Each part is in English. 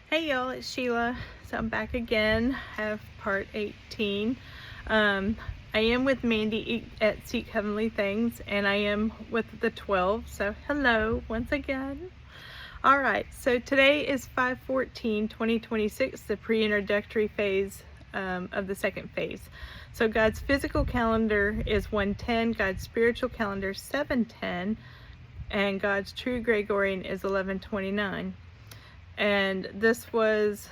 Hey y'all, it's Sheila. So I'm back again, have part 18. I am with Mandy at Seek Heavenly Things, and I am with the 12. So hello once again. Alright, so today is 5/14/2026, the pre-introductory phase of the second phase. So God's physical calendar is 110, God's spiritual calendar is 710, and God's true Gregorian is 1129. And this was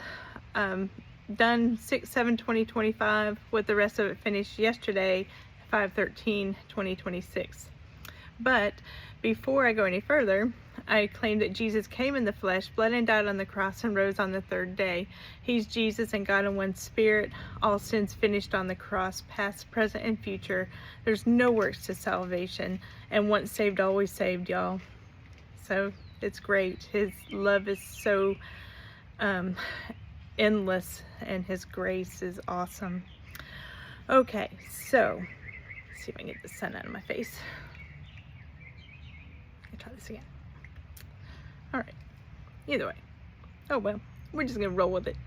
done 6/7/2025, with the rest of it finished yesterday, 5/13/2026. But before I go any further, I claim that Jesus came in the flesh, bled and died on the cross, and rose on the third day. He's Jesus and God in one spirit, all sins finished on the cross, past, present, and future. There's no works to salvation, and once saved, always saved, y'all. So it's great. His love is so endless, and his grace is awesome. Okay, so let's see if I can get the sun out of my face. I'll try this again. All right, either way. Oh well, we're just gonna roll with it.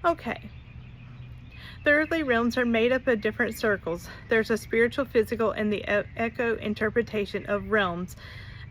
Okay. The earthly realms are made up of different circles. There's a spiritual, physical, and the echo interpretation of realms.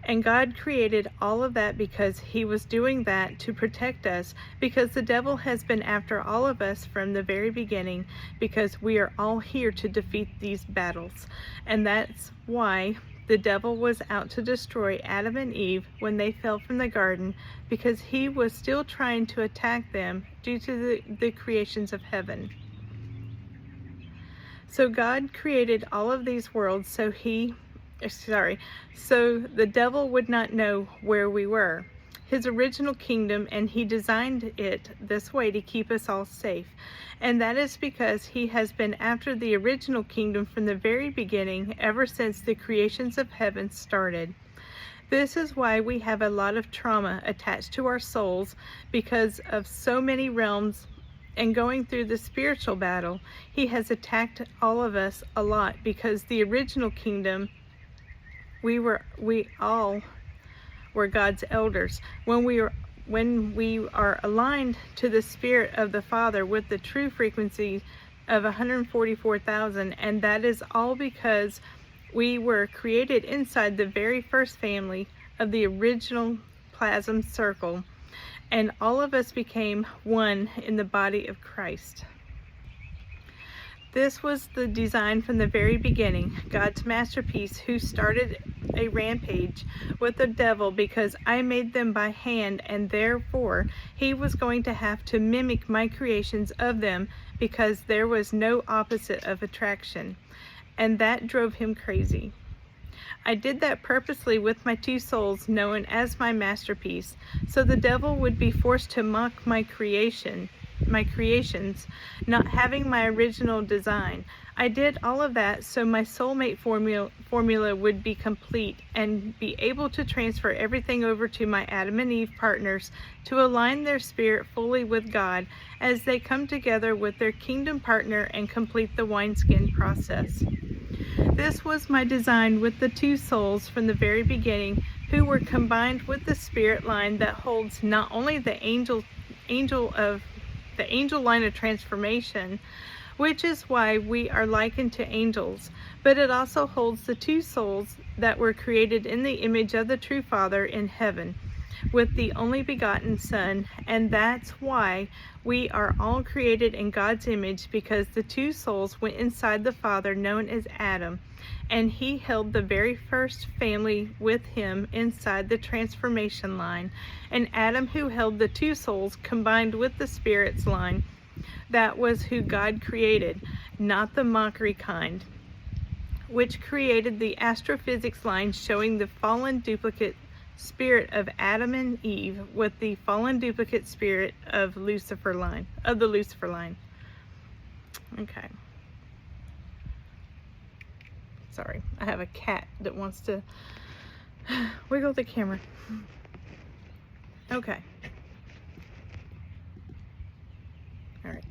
And God created all of that because he was doing that to protect us, because the devil has been after all of us from the very beginning, because we are all here to defeat these battles. And that's why the devil was out to destroy Adam and Eve when they fell from the garden, because he was still trying to attack them due to the creations of heaven. So God created all of these worlds so the devil would not know where we were, his original kingdom, and he designed it this way to keep us all safe. And that is because he has been after the original kingdom from the very beginning, ever since the creations of heaven started. This is why we have a lot of trauma attached to our souls, because of so many realms. And going through the spiritual battle, he has attacked all of us a lot, because the original kingdom, we all were God's elders. When we are aligned to the Spirit of the Father with the true frequency of 144,000, and that is all because we were created inside the very first family of the original plasm circle, and all of us became one in the body of Christ. This was the design from the very beginning, God's masterpiece, who started a rampage with the devil because I made them by hand, and therefore he was going to have to mimic my creations of them, because there was no opposite of attraction, and that drove him crazy. I did that purposely with my two souls, known as my masterpiece, so the devil would be forced to mock my creations, not having my original design. I did all of that so my soulmate formula would be complete, and be able to transfer everything over to my Adam and Eve partners to align their spirit fully with God as they come together with their kingdom partner and complete the wineskin process. This was my design with the two souls from the very beginning, who were combined with the spirit line that holds not only the angel line of transformation, which is why we are likened to angels, but it also holds the two souls that were created in the image of the true Father in heaven, with the only begotten Son. And that's why we are all created in God's image, because the two souls went inside the Father, known as Adam, and he held the very first family with him inside the transformation line. And Adam, who held the two souls combined with the Spirit's line, that was who God created, not the mockery kind, which created the astrophysics line, showing the fallen duplicate spirit of Adam and Eve with the fallen duplicate spirit of the Lucifer line. Okay. Sorry, I have a cat that wants to wiggle the camera. Okay. All right.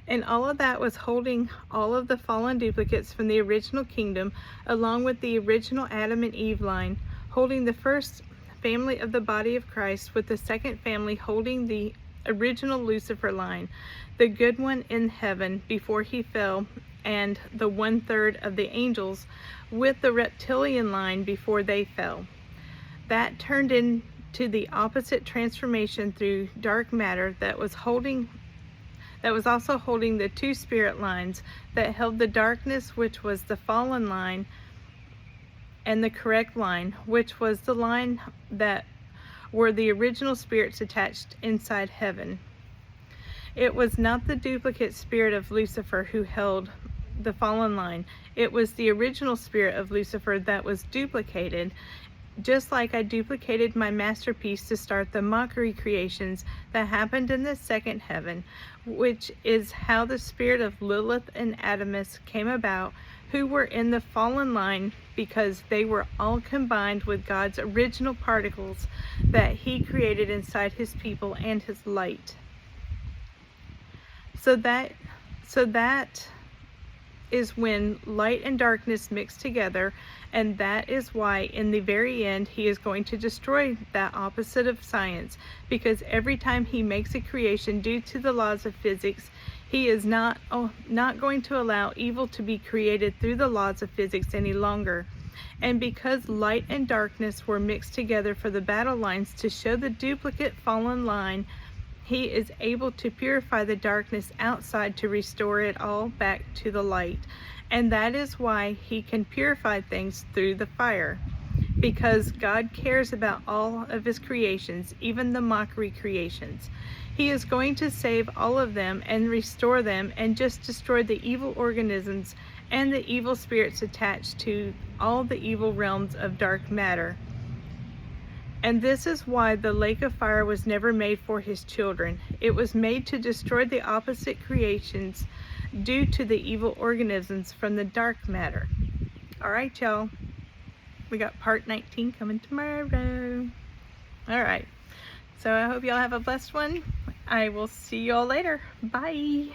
And all of that was holding all of the fallen duplicates from the original kingdom, along with the original Adam and Eve line, holding the first family of the body of Christ, with the second family holding the original Lucifer line, the good one in heaven before he fell, and the 1/3 of the angels with the reptilian line before they fell. That turned into the opposite transformation through dark matter that was also holding the 2 spirit lines that held the darkness, which was the fallen line, and the correct line, which was the line that were the original spirits attached inside heaven. It was not the duplicate spirit of Lucifer who held the fallen line. It was the original spirit of Lucifer that was duplicated, just like I duplicated my masterpiece to start the mockery creations that happened in the second heaven, which is how the spirit of Lilith and Adamus came about, who were in the fallen line because they were all combined with God's original particles that he created inside his people and his light. So that is when light and darkness mix together, and that is why in the very end he is going to destroy that opposite of science, because every time he makes a creation due to the laws of physics, he is not going to allow evil to be created through the laws of physics any longer. And because light and darkness were mixed together for the battle lines to show the duplicate fallen line, he is able to purify the darkness outside to restore it all back to the light. And that is why he can purify things through the fire, because God cares about all of his creations, even the mockery creations. He is going to save all of them and restore them and just destroy the evil organisms and the evil spirits attached to all the evil realms of dark matter. And this is why the lake of fire was never made for his children. It was made to destroy the opposite creations due to the evil organisms from the dark matter. All right, y'all. We got part 19 coming tomorrow. All right. So I hope y'all have a blessed one. I will see y'all later. Bye.